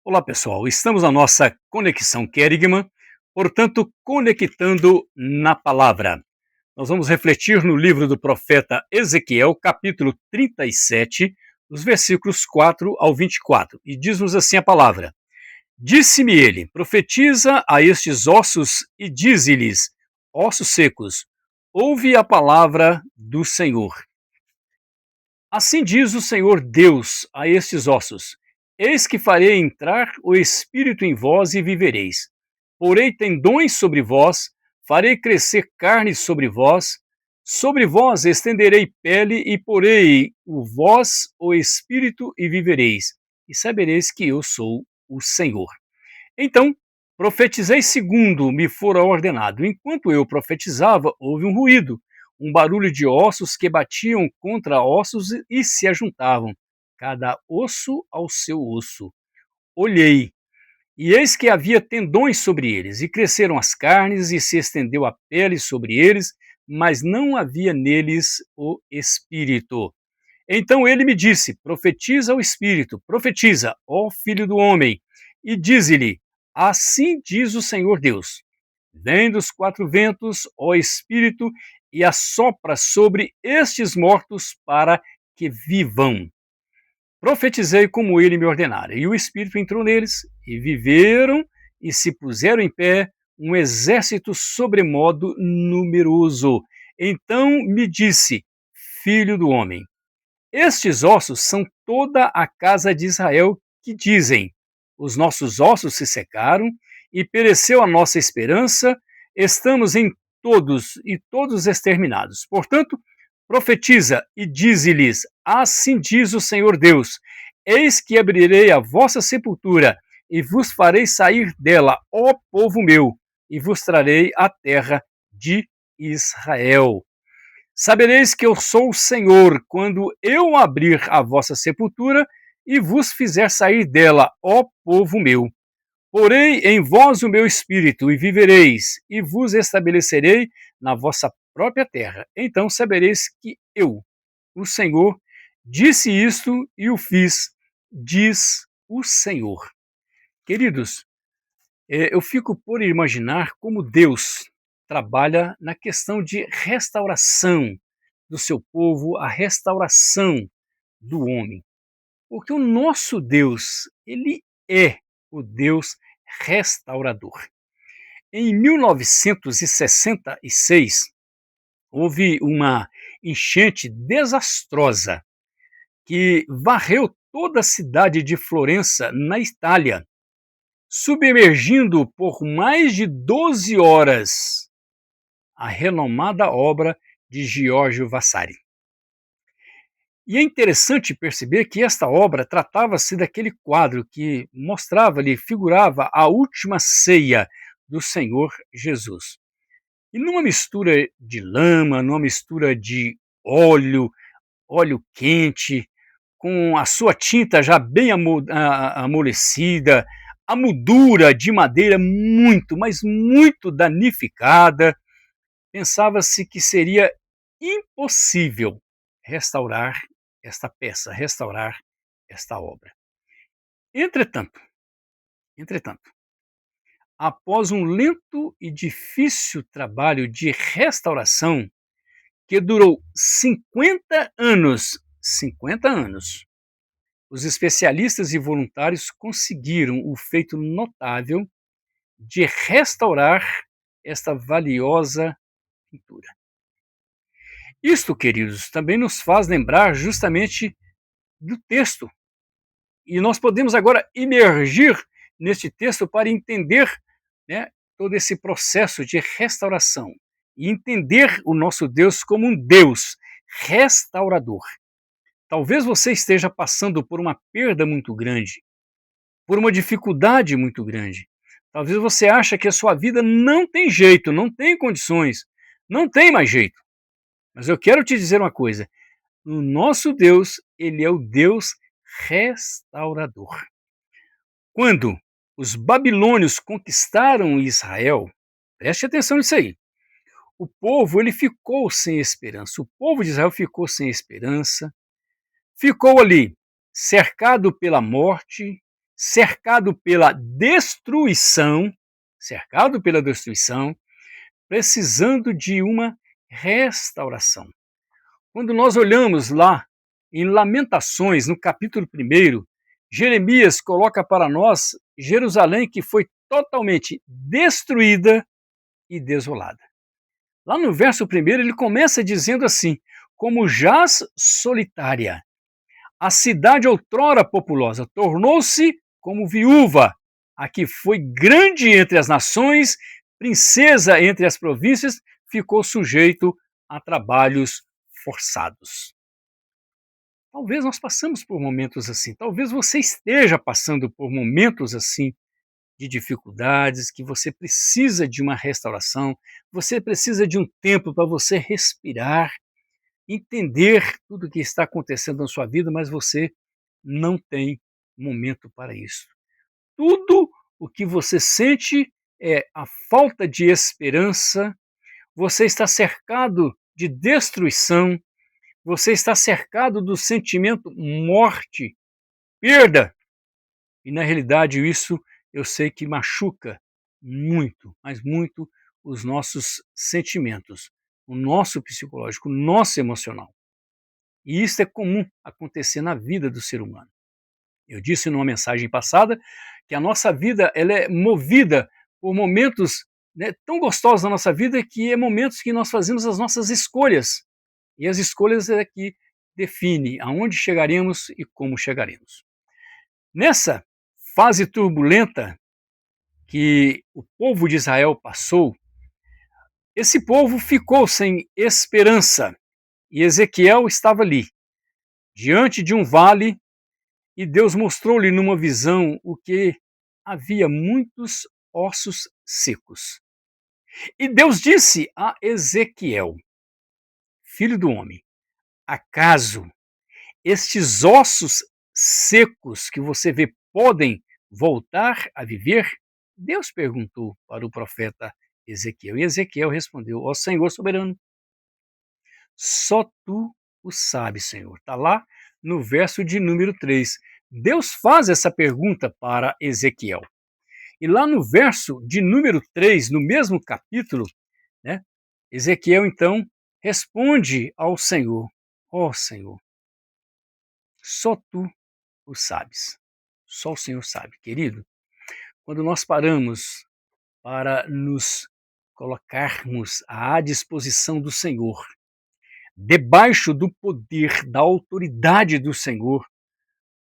Olá, pessoal. Estamos na nossa Conexão Querigma, portanto, conectando na palavra. Nós vamos refletir no livro do profeta Ezequiel, capítulo 37, os versículos 4 ao 24. E diz-nos assim a palavra: Disse-me ele: Profetiza a estes ossos e dize-lhes: Ossos secos, ouve a palavra do Senhor. Assim diz o Senhor Deus a estes ossos: Eis que farei entrar o espírito em vós e vivereis. Porei tendões sobre vós, farei crescer carne sobre vós estenderei pele e porei o vós o espírito e vivereis. E sabereis que eu sou o Senhor. Então, profetizei segundo me fora ordenado. Enquanto eu profetizava, houve um ruído, um barulho de ossos que batiam contra ossos e se ajuntavam, cada osso ao seu osso. Olhei, e eis que havia tendões sobre eles, e cresceram as carnes, e se estendeu a pele sobre eles, mas não havia neles o espírito. Então ele me disse: Profetiza o Espírito, profetiza, ó filho do homem, e dize-lhe: Assim diz o Senhor Deus: Vem dos quatro ventos, ó Espírito, e assopra sobre estes mortos para que vivam. Profetizei como ele me ordenara, e o Espírito entrou neles, e viveram, e se puseram em pé um exército sobremodo numeroso. Então me disse: Filho do homem, estes ossos são toda a casa de Israel que dizem: Os nossos ossos se secaram e pereceu a nossa esperança, estamos em todos e todos exterminados. Portanto, profetiza e dize-lhes: Assim diz o Senhor Deus: Eis que abrirei a vossa sepultura e vos farei sair dela, ó povo meu, e vos trarei a terra de Israel. Sabereis que eu sou o Senhor, quando eu abrir a vossa sepultura e vos fizer sair dela, ó povo meu. Porei em vós o meu espírito, e vivereis, e vos estabelecerei na vossa própria terra. Então sabereis que eu, o Senhor, disse isto e o fiz, diz o Senhor. Queridos, eu fico por imaginar como Deus trabalha na questão de restauração do seu povo, a restauração do homem. Porque o nosso Deus, ele é o Deus restaurador. Em 1966, houve uma enchente desastrosa que varreu toda a cidade de Florença, na Itália, submergindo por mais de 12 horas a renomada obra de Giorgio Vasari. E é interessante perceber que esta obra tratava-se daquele quadro que mostrava ali, figurava a última ceia do Senhor Jesus. E numa mistura de lama, numa mistura de óleo quente, com a sua tinta já bem amolecida, a moldura de madeira muito, mas muito danificada, pensava-se que seria impossível restaurar esta peça, restaurar esta obra. Entretanto, entretanto, após um lento e difícil trabalho de restauração que durou 50 anos, os especialistas e voluntários conseguiram o feito notável de restaurar esta valiosa pintura. Isto, queridos, também nos faz lembrar justamente do texto. E nós podemos agora emergir neste texto para entender, né, todo esse processo de restauração e entender o nosso Deus como um Deus restaurador. Talvez você esteja passando por uma perda muito grande, por uma dificuldade muito grande. Talvez você ache que a sua vida não tem jeito, não tem condições, não tem mais jeito. Mas eu quero te dizer uma coisa: o nosso Deus, ele é o Deus restaurador. Quando os babilônios conquistaram Israel, preste atenção nisso aí. O povo ele ficou sem esperança. O povo de Israel ficou sem esperança, ficou ali cercado pela morte, cercado pela destruição, precisando de uma restauração. Quando nós olhamos lá em Lamentações, no capítulo 1, Jeremias coloca para nós Jerusalém que foi totalmente destruída e desolada. Lá no verso 1, ele começa dizendo assim: como jaz solitária, a cidade outrora populosa tornou-se como viúva, a que foi grande entre as nações, princesa entre as províncias, ficou sujeito a trabalhos forçados. Talvez nós passamos por momentos assim, talvez você esteja passando por momentos assim de dificuldades, que você precisa de uma restauração, você precisa de um tempo para você respirar, entender tudo o que está acontecendo na sua vida, mas você não tem momento para isso. Tudo o que você sente é a falta de esperança, você está cercado de destruição, você está cercado do sentimento morte, perda. E na realidade isso eu sei que machuca muito, mas muito os nossos sentimentos, o nosso psicológico, o nosso emocional. E isso é comum acontecer na vida do ser humano. Eu disse numa mensagem passada que a nossa vida ela é movida por momentos, né, tão gostosos da nossa vida, que é momentos que nós fazemos as nossas escolhas. E as escolhas é que definem aonde chegaremos e como chegaremos. Nessa fase turbulenta que o povo de Israel passou, esse povo ficou sem esperança e Ezequiel estava ali, diante de um vale, e Deus mostrou-lhe numa visão o que havia muitos ossos secos. E Deus disse a Ezequiel: filho do homem, acaso estes ossos secos que você vê podem voltar a viver? Deus perguntou para o profeta Ezequiel. E Ezequiel respondeu: ó Senhor soberano, só tu o sabes, Senhor. Está lá no verso de número 3. Deus faz essa pergunta para Ezequiel. E lá no verso de número 3, no mesmo capítulo, né, Ezequiel então responde ao Senhor: ó Senhor, só tu o sabes. Só o Senhor sabe. Querido, quando nós paramos para nos colocarmos à disposição do Senhor, debaixo do poder, da autoridade do Senhor,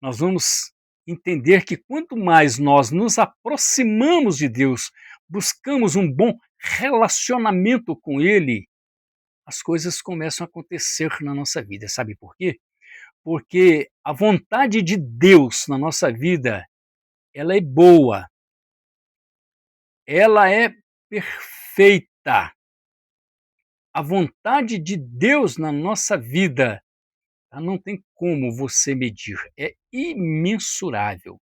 nós vamos entender que quanto mais nós nos aproximamos de Deus, buscamos um bom relacionamento com Ele, as coisas começam a acontecer na nossa vida. Sabe por quê? Porque a vontade de Deus na nossa vida, ela é boa, ela é perfeita. A vontade de Deus na nossa vida, não tem como você medir, é imensurável.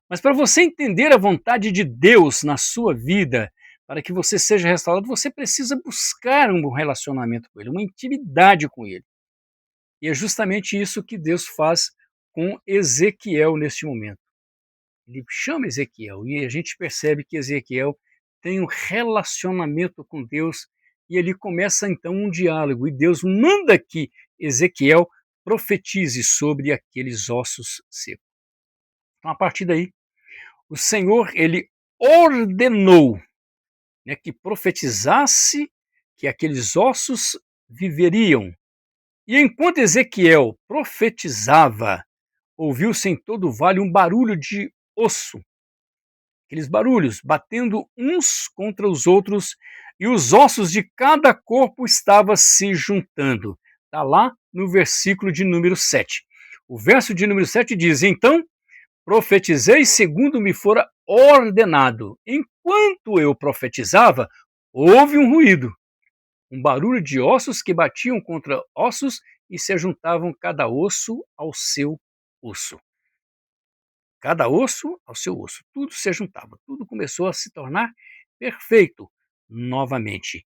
Mas para você entender a vontade de Deus na sua vida, para que você seja restaurado, você precisa buscar um relacionamento com Ele, uma intimidade com Ele. E é justamente isso que Deus faz com Ezequiel neste momento. Ele chama Ezequiel e a gente percebe que Ezequiel tem um relacionamento com Deus e ele começa então um diálogo e Deus manda que Ezequiel profetize sobre aqueles ossos secos. Então, a partir daí, o Senhor ele ordenou, né, que profetizasse que aqueles ossos viveriam. E enquanto Ezequiel profetizava, ouviu-se em todo o vale um barulho de osso, aqueles barulhos batendo uns contra os outros, e os ossos de cada corpo estavam se juntando. Está lá no versículo de número 7. O verso de número 7 diz: então profetizei segundo me fora ordenado. Enquanto eu profetizava, houve um ruído, um barulho de ossos que batiam contra ossos e se juntavam cada osso ao seu osso. Cada osso ao seu osso. Tudo se juntava, tudo começou a se tornar perfeito novamente.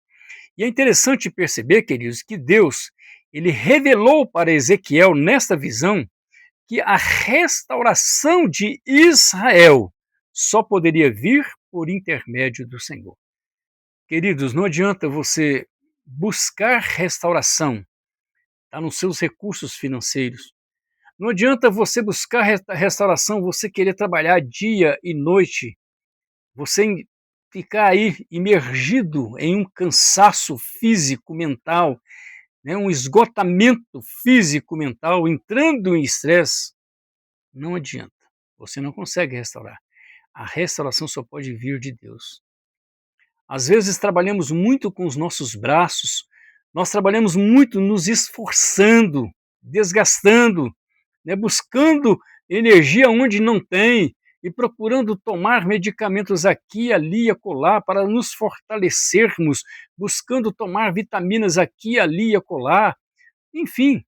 E é interessante perceber, queridos, que Deus ele revelou para Ezequiel nesta visão que a restauração de Israel só poderia vir por intermédio do Senhor. Queridos, não adianta você buscar restauração, está nos seus recursos financeiros. Não adianta você buscar restauração, você querer trabalhar dia e noite, você ficar aí imergido em um cansaço físico, mental, né, um esgotamento físico, mental, entrando em estresse. Não adianta, você não consegue restaurar. A restauração só pode vir de Deus. Às vezes trabalhamos muito com os nossos braços, nós trabalhamos muito nos esforçando, desgastando, né, buscando energia onde não tem e procurando tomar medicamentos aqui, ali e acolá para nos fortalecermos, buscando tomar vitaminas aqui, ali e acolá, enfim,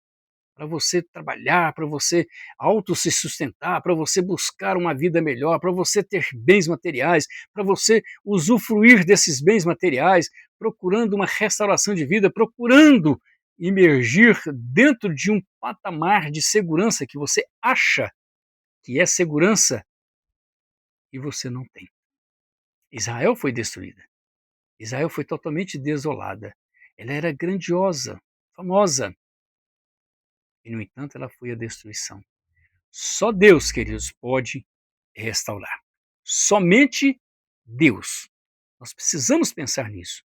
para você trabalhar, para você auto se sustentar, para você buscar uma vida melhor, para você ter bens materiais, para você usufruir desses bens materiais, procurando uma restauração de vida, procurando imergir dentro de um patamar de segurança que você acha que é segurança e você não tem. Israel foi destruída. Israel foi totalmente desolada. Ela era grandiosa, famosa, e no entanto ela foi a destruição. Só Deus, queridos, pode restaurar. Somente Deus. Nós precisamos pensar nisso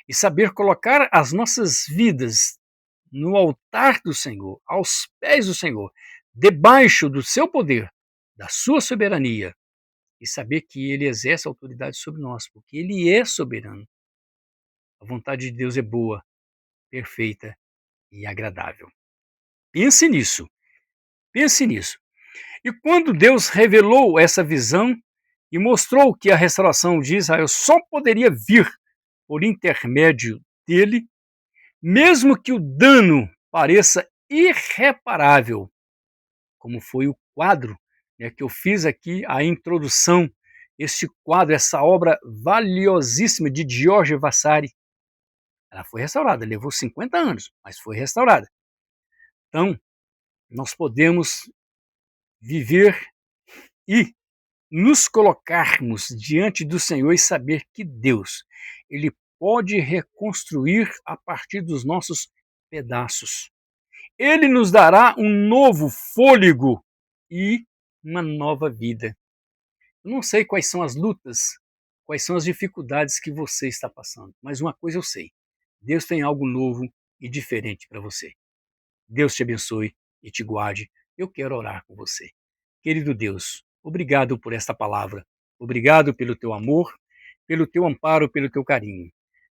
e saber colocar as nossas vidas no altar do Senhor, aos pés do Senhor, debaixo do seu poder, da sua soberania, e saber que Ele exerce autoridade sobre nós, porque Ele é soberano. A vontade de Deus é boa, perfeita e agradável. Pense nisso, pense nisso. E quando Deus revelou essa visão e mostrou que a restauração de Israel só poderia vir por intermédio dele, mesmo que o dano pareça irreparável, como foi o quadro, né, que eu fiz aqui, a introdução, este quadro, essa obra valiosíssima de Giorgio Vasari, ela foi restaurada, levou 50 anos, mas foi restaurada. Então, nós podemos viver e nos colocarmos diante do Senhor e saber que Deus, Ele pode reconstruir a partir dos nossos pedaços. Ele nos dará um novo fôlego e uma nova vida. Eu não sei quais são as lutas, quais são as dificuldades que você está passando, mas uma coisa eu sei: Deus tem algo novo e diferente para você. Deus te abençoe e te guarde. Eu quero orar com você. Querido Deus, obrigado por esta palavra. Obrigado pelo teu amor, pelo teu amparo, pelo teu carinho.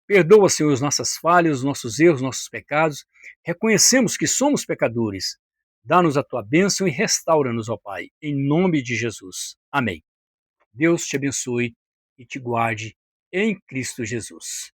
Perdoa, Senhor, as nossas falhas, os nossos erros, os nossos pecados. Reconhecemos que somos pecadores. Dá-nos a tua bênção e restaura-nos, ó Pai, em nome de Jesus. Amém. Deus te abençoe e te guarde em Cristo Jesus.